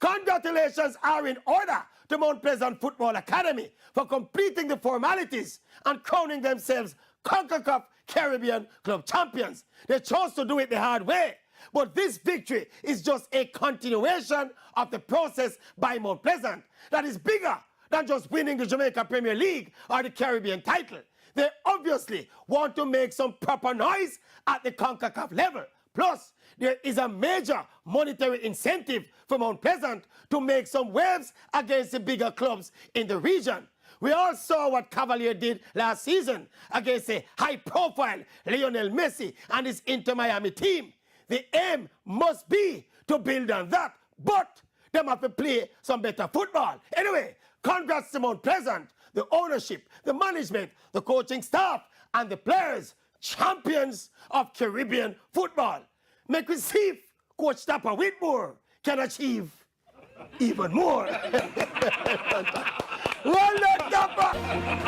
Congratulations are in order to Mount Pleasant Football Academy for completing the formalities and crowning themselves CONCACAF Caribbean Club champions. They chose to do it the hard way, but this victory is just a continuation of the process by Mount Pleasant that is bigger than just winning the Jamaica Premier League or the Caribbean title. They obviously want to make some proper noise at the CONCACAF level. Plus, there is a major monetary incentive for Mount Pleasant to make some waves against the bigger clubs in the region. We all saw what Cavalier did last season against a high-profile Lionel Messi and his Inter Miami team. The aim must be to build on that, but they have to play some better football. Anyway, congrats to Mount Pleasant, the ownership, the management, the coaching staff, and the players, champions of Caribbean football. Make we see if Coach Tapper Whitmore can achieve even more. Well done, Tapper!